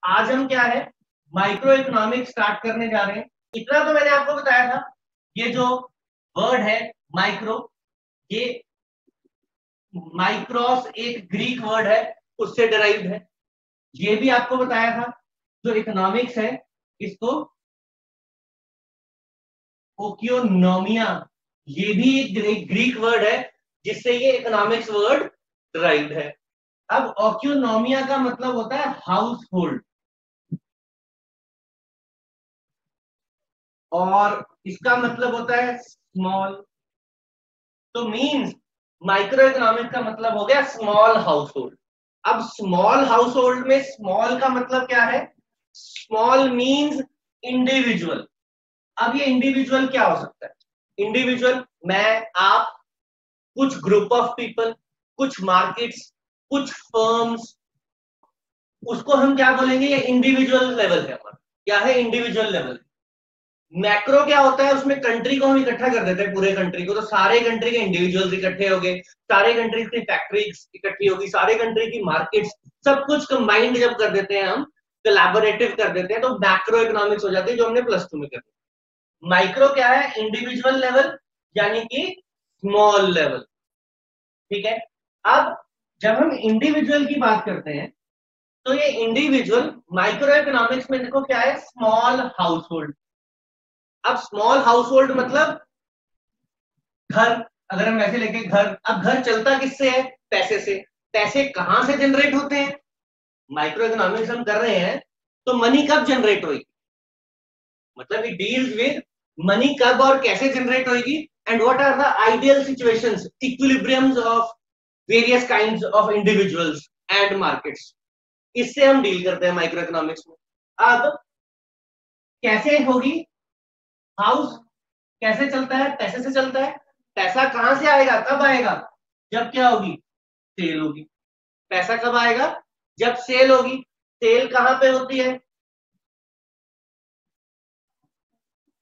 आज हम क्या है माइक्रो इकोनॉमिक्स स्टार्ट करने जा रहे हैं। इतना तो मैंने आपको बताया था, ये जो वर्ड है माइक्रो, ये माइक्रोस एक ग्रीक वर्ड है, उससे डिराइव्ड है। ये भी आपको बताया था जो इकोनॉमिक्स है इसको ओकियोनोमिया, ये भी एक ग्रीक वर्ड है जिससे ये इकोनॉमिक्स वर्ड डिराइव्ड है। अब ओकियोनोमिया का मतलब होता है हाउस होल्ड, और इसका मतलब होता है स्मॉल। तो मींस माइक्रो इकोनॉमिक्स का मतलब हो गया स्मॉल हाउस होल्ड। अब स्मॉल हाउस होल्ड में स्मॉल का मतलब क्या है? Small means individual. अब ये इंडिविजुअल क्या हो सकता है? इंडिविजुअल मैं, आप, कुछ ग्रुप ऑफ पीपल, कुछ मार्केट्स, कुछ फर्म्स, उसको हम क्या बोलेंगे? ये इंडिविजुअल लेवल है हमारा। क्या है? Individual level. मैक्रो क्या होता है? उसमें कंट्री को हम इकट्ठा कर देते हैं, पूरे कंट्री को। तो सारे कंट्री के इंडिविजुअल्स इकट्ठे हो गए, सारे कंट्रीज की फैक्ट्रीज इकट्ठी होगी, सारे कंट्री की मार्केट्स, सब कुछ कंबाइंड जब कर देते हैं हम, कोलैबोरेटिव कर देते हैं, तो मैक्रो इकोनॉमिक्स हो जाती है, जो हमने प्लस 2 में कर दिया। माइक्रो क्या है? इंडिविजुअल लेवल, यानी कि स्मॉल लेवल। ठीक है। अब जब हम इंडिविजुअल की बात करते हैं तो ये इंडिविजुअल माइक्रो इकोनॉमिक्स में देखो क्या है? Small house hold. अब स्मॉल हाउस होल्ड मतलब घर, अगर हम वैसे लेके घर, अब घर चलता किससे है? पैसे से। पैसे कहां से जनरेट होते हैं? माइक्रो इकोनॉमिक्स हम कर रहे हैं तो मनी कब जनरेट होगी, मतलब इट डील्स विद मनी कब और कैसे जनरेट होगी, and what are the ideal situations, equilibriums of various kinds of individuals and markets. इससे हम डील करते हैं माइक्रो इकोनॉमिक्स में। अब कैसे होगी? हाउस कैसे चलता है? पैसे से चलता है। पैसा कहां से आएगा? कब आएगा? जब क्या होगी? सेल होगी। पैसा कब आएगा? जब सेल होगी। सेल कहां पे होती है?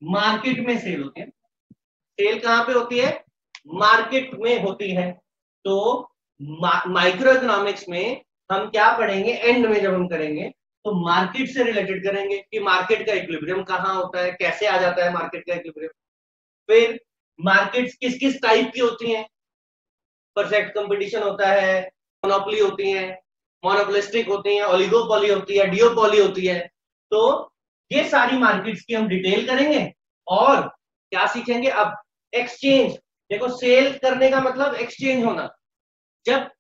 मार्केट में सेल होती है। सेल कहां पे होती है? मार्केट में होती है। तो माइक्रो इकोनॉमिक्स में हम क्या पढ़ेंगे एंड में, जब हम करेंगे तो मार्केट से रिलेटेड करेंगे कि मार्केट का इक्विलिब्रियम कहां होता है, कैसे आ जाता है मार्केट का इक्विलिब्रियम। फिर मार्केट्स किस किस टाइप की होती हैं? परफेक्ट कंपटीशन होता है, मोनोपोली होती है, मोनोपोलिस्टिक होती है, ओलिगोपोली होती है, डियोपोली होती है। तो ये सारी मार्केट्स की हम डिटेल करेंगे। और क्या सीखेंगे अब? एक्सचेंज। देखो, सेल करने का मतलब एक्सचेंज होना। जब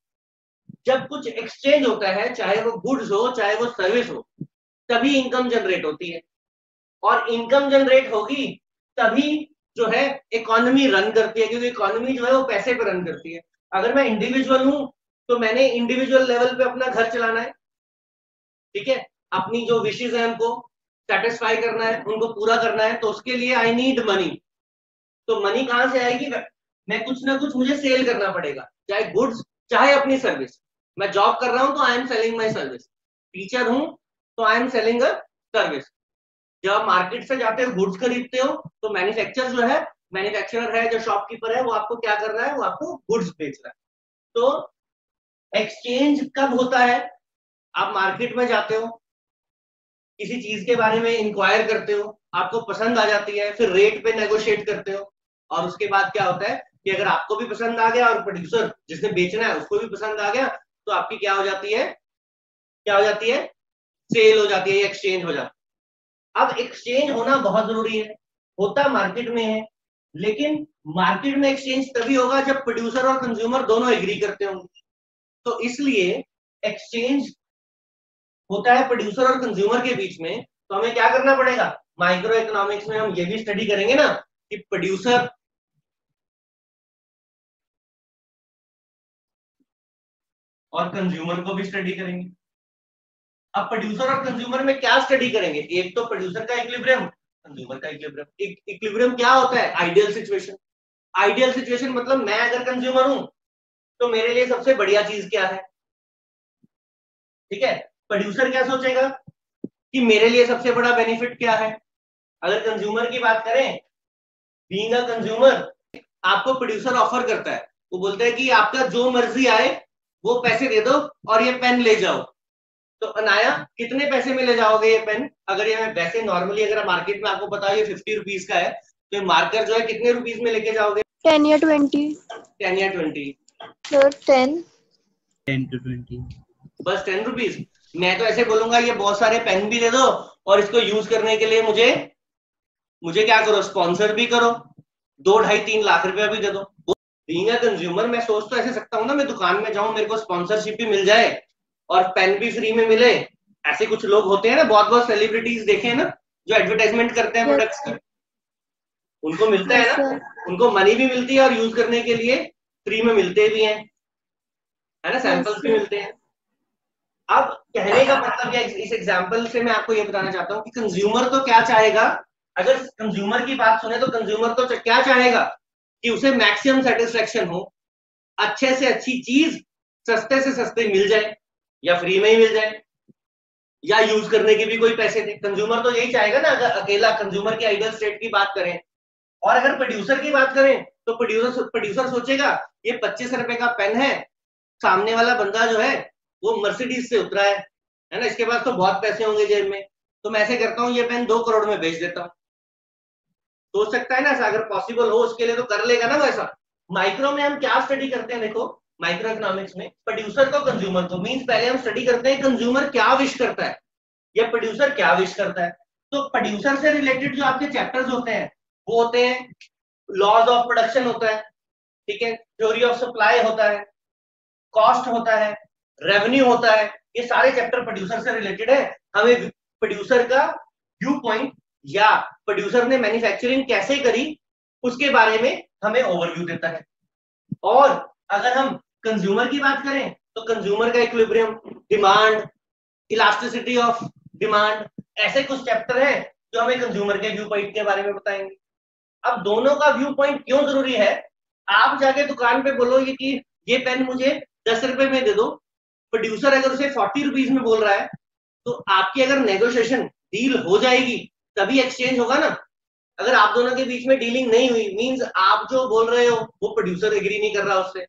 जब कुछ एक्सचेंज होता है, चाहे वो गुड्स हो चाहे वो सर्विस हो, तभी इनकम जनरेट होती है। और इनकम जनरेट होगी तभी जो है इकोनॉमी रन करती है, क्योंकि इकोनॉमी जो है वो पैसे पे रन करती है। अगर मैं इंडिविजुअल हूं तो मैंने इंडिविजुअल लेवल पे अपना घर चलाना है, ठीक है, अपनी जो विशेष है उनको सेटिस्फाई करना है, उनको पूरा करना है, तो उसके लिए आई नीड मनी। तो मनी कहां से आएगी? मैं कुछ ना कुछ मुझे सेल करना पड़ेगा, चाहे गुड्स चाहे अपनी सर्विस। मैं जॉब कर रहा हूं तो I am selling my service. Teacher हूं तो I am selling a service. जब आप मार्केट से जाते हो गुड्स खरीदते हो तो मैन्युफैक्चरर जो है, मैन्युफैक्चरर है जो शॉपकीपर है, वो आपको क्या कर रहा है? वो आपको गुड्स बेच रहा है। तो एक्सचेंज कब होता है? आप मार्केट में जाते हो, किसी चीज के बारे में इंक्वायर करते हो, आपको पसंद आ जाती है, फिर रेट पे नेगोशिएट करते हो, और उसके बाद क्या होता है कि अगर आपको भी पसंद आ गया और प्रोड्यूसर जिसने बेचना है उसको भी पसंद आ गया, तो आपकी क्या हो जाती है? क्या हो जाती है? सेल हो जाती है, एक्सचेंज हो जाती है। अब एक्सचेंज होना बहुत जरूरी है, होता मार्केट में है, लेकिन मार्केट में एक्सचेंज तभी होगा जब प्रोड्यूसर और कंज्यूमर दोनों एग्री करते होंगे। तो इसलिए एक्सचेंज होता है प्रोड्यूसर और कंज्यूमर के बीच में। तो हमें क्या करना पड़ेगा? माइक्रो इकोनॉमिक्स में हम ये भी स्टडी करेंगे ना कि प्रोड्यूसर और कंज्यूमर को भी स्टडी करेंगे। अब प्रोड्यूसर और कंज्यूमर में क्या स्टडी करेंगे? एक तो प्रोड्यूसर का इक्विलिब्रियम, कंज्यूमर का इक्विलिब्रियम। इक्विलिब्रियम क्या होता है? Ideal situation. आइडियल सिचुएशन मतलब मैं अगर कंज्यूमर हूं तो मेरे लिए सबसे बढ़िया चीज क्या है? ठीक है। प्रोड्यूसर क्या सोचेगा कि मेरे लिए सबसे बड़ा बेनिफिट क्या है? अगर कंज्यूमर की बात करें, बीइंग अ कंज्यूमर, आपको प्रोड्यूसर ऑफर करता है, वो बोलता है कि आपका जो मर्जी आए वो पैसे दे दो और ये पेन ले जाओ। तो अनाया कितने पैसे में ले जाओगे ये पेन? अगर ये मैं वैसे नॉर्मली अगर मार्केट में आपको पता है ये 50 रुपीज का है, तो ये मार्कर जो है कितने रुपीज में लेके जाओगे? 10 या 20। 10 या 20? सर 10। 10 to 20। बस 10 रुपीज? मैं तो ऐसे बोलूंगा ये बहुत सारे पेन भी दे दो और इसको यूज करने के लिए मुझे मुझे क्या करो, स्पॉन्सर भी करो, 2-2.5-3 लाख रुपया भी दे दो। बीइंग अ कंज्यूमर मैं सोच तो ऐसे सकता हूँ ना, मैं दुकान में जाऊं, मेरे को स्पॉन्सरशिप भी मिल जाए और पेन भी फ्री में मिले। ऐसे कुछ लोग होते हैं ना, बहुत बहुत सेलिब्रिटीज देखे हैं ना, जो एडवर्टाइजमेंट करते हैं प्रोडक्ट्स की, उनको मिलता है ना, उनको मनी भी मिलती है और यूज करने के लिए फ्री में मिलते भी हैं, है ना, सैंपल्स भी मिलते हैं। अब कहने का मतलब इस एग्जांपल से मैं आपको ये बताना चाहता हूँ कि कंज्यूमर तो क्या चाहेगा, अगर कंज्यूमर की बात सुने तो कंज्यूमर तो क्या चाहेगा कि उसे मैक्सिमम सेटिस्फेक्शन हो, अच्छे से अच्छी चीज सस्ते से सस्ते मिल जाए या फ्री में ही मिल जाए या यूज करने के भी कोई पैसे दे। कंज्यूमर तो यही चाहेगा ना, अगर अकेला कंज्यूमर की आइडियल स्टेट की बात करें। और अगर प्रोड्यूसर की बात करें तो प्रोड्यूसर सोचेगा ये 25 रुपए का पेन है, सामने वाला बंदा जो है वो मर्सिडीज से उतरा है ना, इसके पास तो बहुत पैसे होंगे जेब में, तो मैं ऐसे करता हूँ ये पेन 2 करोड़ में बेच देता हूँ। सोच सकता है ना ऐसा, अगर पॉसिबल हो उसके लिए तो कर लेगा ना वैसा। माइक्रो में हम क्या स्टडी करते हैं, देखो माइक्रो इकोनॉमिक्स में प्रोड्यूसर को कंज्यूमर को मींस पहले हम स्टडी करते हैं कंज्यूमर क्या विश करता है या प्रोड्यूसर क्या विश करता है। तो प्रोड्यूसर से रिलेटेड जो आपके चैप्टर्स होते हैं वो होते हैं लॉज ऑफ प्रोडक्शन होता है, ठीक है, थ्योरी ऑफ सप्लाई होता है, कॉस्ट होता है, रेवेन्यू होता है, ये सारे चैप्टर प्रोड्यूसर से रिलेटेड है। हमें प्रोड्यूसर का व्यू पॉइंट या प्रोड्यूसर ने मैन्युफैक्चरिंग कैसे करी उसके बारे में हमें ओवरव्यू देता है। और अगर हम कंज्यूमर की बात करें तो कंज्यूमर का equilibrium, demand, elasticity of demand, ऐसे कुछ चैप्टर हैं जो हमें कंज्यूमर के व्यू पॉइंट के बारे में बताएंगे। अब दोनों का व्यू पॉइंट क्यों जरूरी है, आप जाके दुकान पे बोलोगे कि ये पेन मुझे 10 रुपए में दे दो, प्रोड्यूसर अगर उसे 40 रुपीज में बोल रहा है तो आपकी अगर नेगोशिएशन डील हो जाएगी तभी एक्सचेंज होगा ना। अगर आप दोनों के बीच में डीलिंग नहीं हुई मींस आप जो बोल रहे हो वो प्रोड्यूसर एग्री नहीं कर रहा उससे,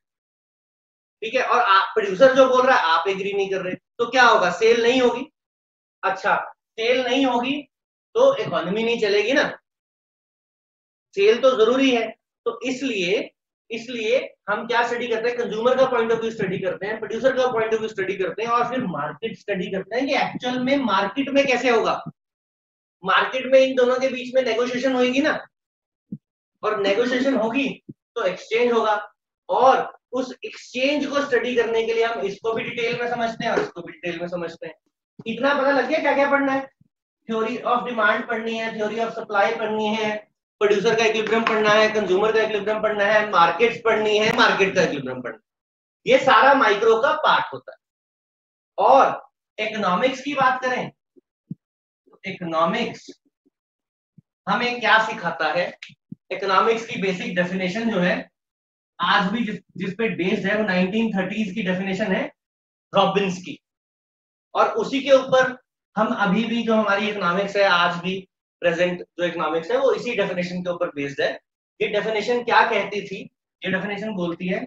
ठीक है, और आप प्रोड्यूसर जो बोल रहा है आप एग्री नहीं कर रहे, तो क्या होगा, सेल नहीं होगी। अच्छा, सेल नहीं होगी तो इकोनॉमी नहीं चलेगी ना, सेल तो जरूरी है। तो इसलिए हम क्या स्टडी करते हैं, कंज्यूमर का पॉइंट ऑफ व्यू स्टडी करते हैं, प्रोड्यूसर का पॉइंट ऑफ व्यू स्टडी करते हैं, और फिर मार्केट स्टडी करते हैं कि एक्चुअल में मार्केट में कैसे होगा। मार्केट में इन दोनों के बीच में नेगोशिएशन होगी ना, और नेगोशिएशन होगी तो एक्सचेंज होगा, और उस एक्सचेंज को स्टडी करने के लिए हम इसको भी डिटेल में समझते हैं और इसको भी डिटेल में समझते हैं। इतना पता लग गया क्या क्या पढ़ना है, थ्योरी ऑफ डिमांड पढ़नी है, थ्योरी ऑफ सप्लाई पढ़नी है, प्रोड्यूसर का इक्विलिब्रियम पढ़ना है, कंज्यूमर का इक्विलिब्रियम पढ़ना है, मार्केट्स पढ़नी है, मार्केट का इक्विलिब्रियम पढ़ना है। ये सारा माइक्रो का पार्ट होता है। और इकोनॉमिक्स की बात करें, इकोनॉमिक्स हमें क्या सिखाता है, इकोनॉमिक्स की बेसिक डेफिनेशन जो है आज भी जिस पे बेस्ड है वो 1930s की डेफिनेशन है रॉबिन्स की, और उसी के ऊपर हम अभी भी जो हमारी इकोनॉमिक्स है आज भी प्रेजेंट जो इकोनॉमिक्स है वो इसी डेफिनेशन के ऊपर बेस्ड है। ये डेफिनेशन क्या कहती थी, ये डेफिनेशन बोलती है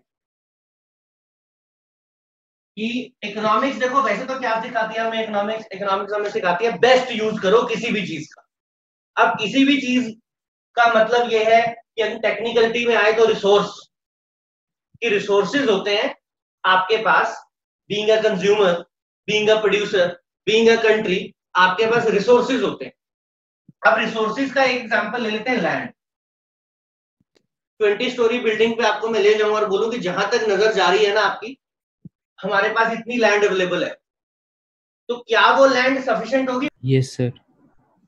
कि इकोनॉमिक्स, देखो वैसे तो क्या सिखाती है हमें इकोनॉमिक्स हमें सिखाती है बेस्ट यूज करो किसी भी चीज का। अब किसी भी चीज का मतलब ये है कि अगर टेक्निकलिटी में आए तो रिसोर्स की रिसोर्सेज होते हैं आपके पास, being a consumer, being a producer, being a country, आपके पास रिसोर्सेज होते हैं। अब रिसोर्सेज का एक एग्जांपल ले लेते हैं, लैंड। 20 स्टोरी बिल्डिंग पे आपको मैं ले जाऊं और बोलूं कि जहां तक नजर जा रही है ना आपकी, हमारे पास इतनी लैंड अवेलेबल है, तो क्या वो लैंड सफिशिएंट होगी? Yes sir.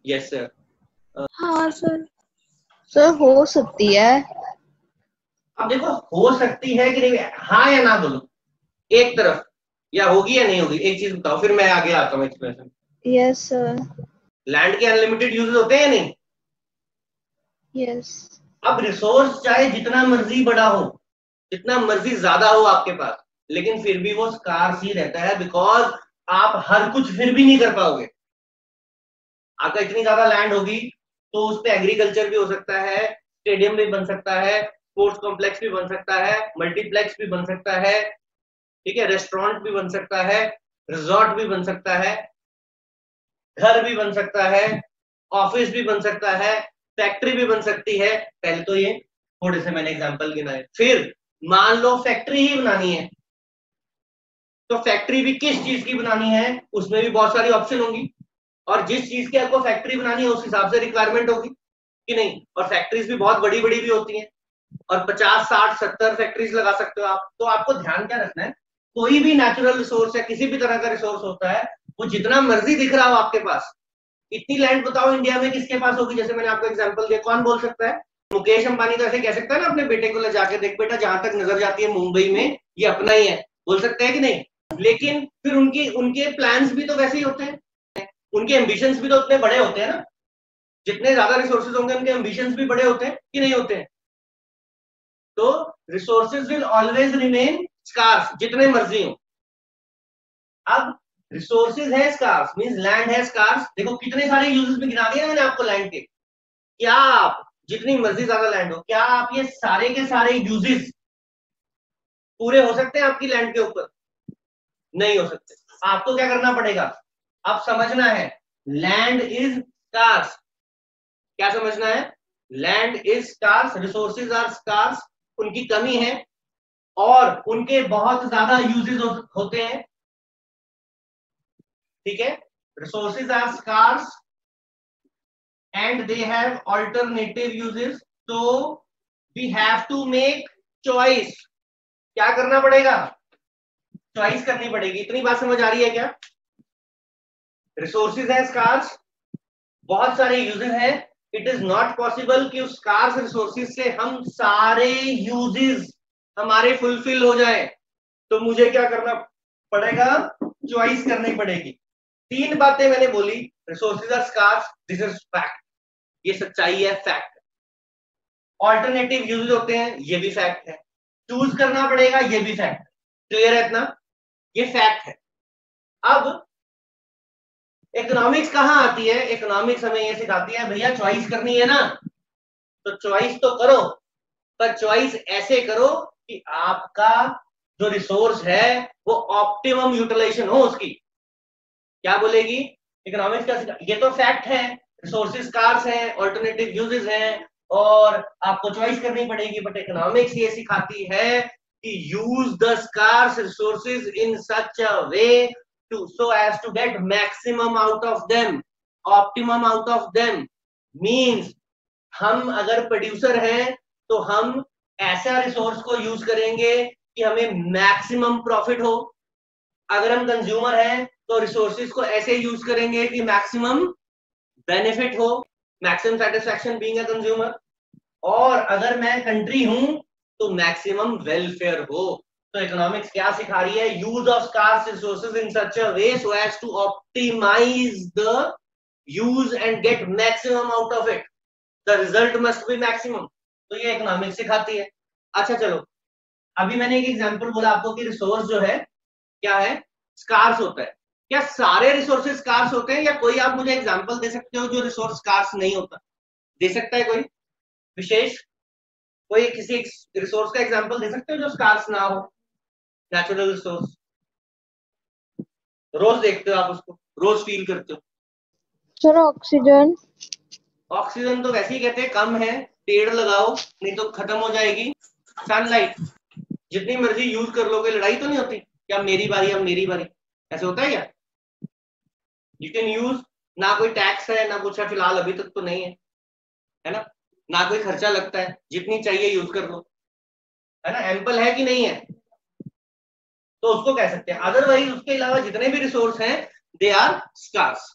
Yes sir. हाँ सर, सर हो सकती है। अब देखो हो सकती है कि नहीं, हाँ या ना बोलो एक तरफ, या होगी या नहीं होगी, एक चीज बताओ फिर मैं आगे आता हूँ एक्सप्लेनेशन। Yes sir. लैंड के अनलिमिटेड यूजेस होते हैं या नहीं? यस। अब रिसोर्स चाहे जितना मर्जी बड़ा हो, जितना मर्जी ज्यादा हो आपके पास, लेकिन फिर भी वो स्कार्स ही रहता है, बिकॉज आप हर कुछ फिर भी नहीं कर पाओगे। आपका इतनी ज्यादा लैंड होगी तो उस पर एग्रीकल्चर भी हो सकता है, स्टेडियम भी बन सकता है, स्पोर्ट्स कॉम्प्लेक्स भी बन सकता है, मल्टीप्लेक्स भी बन सकता है, ठीक है, रेस्टोरेंट भी बन सकता है, रिजॉर्ट भी बन सकता है, घर भी बन सकता है, ऑफिस भी बन सकता है, फैक्ट्री भी बन सकती है। पहले तो ये थोड़े से मैंने एग्जांपल गिनाए। फिर मान लो फैक्ट्री ही बनानी है, तो फैक्ट्री भी किस चीज की बनानी है, उसमें भी बहुत सारी ऑप्शन होंगी, और जिस चीज की आपको फैक्ट्री बनानी है उस हिसाब से रिक्वायरमेंट होगी कि नहीं। और फैक्ट्रीज भी बहुत बड़ी बड़ी भी होती हैं, और 50, 60, 70 फैक्ट्रीज लगा सकते हो आप। तो आपको ध्यान क्या रखना है, कोई भी नेचुरल रिसोर्स या किसी भी तरह का रिसोर्स होता है, वो जितना मर्जी दिख रहा हो आपके पास, इतनी लैंड बताओ इंडिया में किसके पास होगी। जैसे मैंने आपको एग्जांपल दिया, कौन बोल सकता है? मुकेश अंबानी तो ऐसे कह सकता है ना अपने बेटे को ले जाके, देख बेटा जहां तक नजर जाती है मुंबई में ये अपना ही है, बोल सकते हैं कि नहीं। लेकिन फिर उनके प्लान्स भी तो वैसे ही होते हैं, उनके एम्बिशंस भी तो उतने बड़े होते हैं ना। जितने ज्यादा रिसोर्सेज होंगे उनके एम्बिशंस भी बड़े होते हैं कि नहीं होते हैं। तो resources will always remain scarce, जितने मर्जी हो। अब रिसोर्सेज है स्कार्स, मींस लैंड है स्कार्स। देखो कितने सारे यूजेस में गिना दिए मैंने आपको लैंड के। क्या आप जितनी मर्जी ज्यादा लैंड हो, क्या आप ये सारे के सारे यूजेस पूरे हो सकते हैं आपकी लैंड के ऊपर? नहीं हो सकते। आपको क्या करना पड़ेगा, अब समझना है लैंड इज स्कार्स। क्या समझना है? Land is scarce, resources are scarce, उनकी कमी है और उनके बहुत ज्यादा यूजेस होते हैं। ठीक है, resources are scarce and they have alternative uses, so we have to make choice। क्या करना पड़ेगा? चॉइस करनी पड़ेगी। इतनी बात समझ आ रही है क्या? रिसोर्सेज है स्कार्स, बहुत सारे यूजेस हैं, इट इज नॉट पॉसिबल कि उस स्कार्स रिसोर्सेज से हम सारे यूजेस हमारे फुलफिल हो जाए। तो मुझे क्या करना पड़ेगा? चॉइस करनी पड़ेगी। तीन बातें मैंने बोली, resources are scarce, this is fact, ये सच्चाई है, फैक्ट। ऑल्टरनेटिव यूज होते हैं, ये भी फैक्ट है। चूज करना पड़ेगा, ये भी फैक्ट। क्लियर है इतना? ये फैक्ट है। अब इकोनॉमिक्स कहां आती है? इकोनॉमिक्स हमें ये सिखाती है भैया चॉइस करनी है ना, तो चॉइस तो करो, पर चॉइस ऐसे करो कि आपका जो रिसोर्स है वो ऑप्टिमम यूटिलाइजेशन हो उसकी। क्या बोलेगी इकोनॉमिक्स? का ये तो फैक्ट है, रिसोर्सेज स्कार्स हैं, ऑल्टरनेटिव यूजेस हैं और आपको चॉइस करनी पड़ेगी। बट इकोनॉमिक्स ये सिखाती है कि use the scarce resources in such a way to so as to get maximum out of them, optimum out of them. Means हम अगर प्रोड्यूसर हैं तो हम ऐसा रिसोर्स को यूज करेंगे कि हमें मैक्सिमम प्रॉफिट हो। अगर हम कंज्यूमर हैं तो रिसोर्सेज को ऐसे यूज करेंगे कि मैक्सिमम बेनिफिट हो, maximum satisfaction being a consumer. और अगर मैं कंट्री हूं तो मैक्सिमम वेलफेयर हो। तो इकोनॉमिक्स क्या सिखा रही है? Use of scarce resources in such a way so as to optimise the use and get maximum out of it, the result must be maximum. तो ये इकोनॉमिक्स सिखाती है। अच्छा चलो, अभी मैंने एक एग्जांपल बोला आपको कि रिसोर्स जो है क्या है? स्कार्स होता है। क्या सारे रिसोर्सेज स्कार्स होते हैं, या कोई आप मुझे एग्जांपल दे सकते हो जो रिसोर्स स्कार्स नहीं होता? दे सकता है कोई विशेष? कोई किसी रिसोर्स का एग्जांपल दे सकते हो जो स्कार्स ना हो? नेचुरल रिसोर्स रोज देखते हो आप उसको, रोज फील करते हो। Sir oxygen. ऑक्सीजन तो वैसे ही कहते हैं कम है, पेड़ लगाओ नहीं तो खत्म हो जाएगी। सनलाइट जितनी मर्जी यूज कर लोगे, लड़ाई तो नहीं होती क्या मेरी बारी अब मेरी बारी, ऐसे होता है क्या? यू कैन यूज, ना कोई टैक्स है ना कुछ है, फिलहाल अभी तक तो नहीं है ना, ना कोई खर्चा लगता है, जितनी चाहिए यूज कर लो, है ना, एम्पल है कि नहीं है, तो उसको कह सकते हैं। अदरवाइज उसके अलावा जितने भी रिसोर्स हैं दे आर स्कार्स।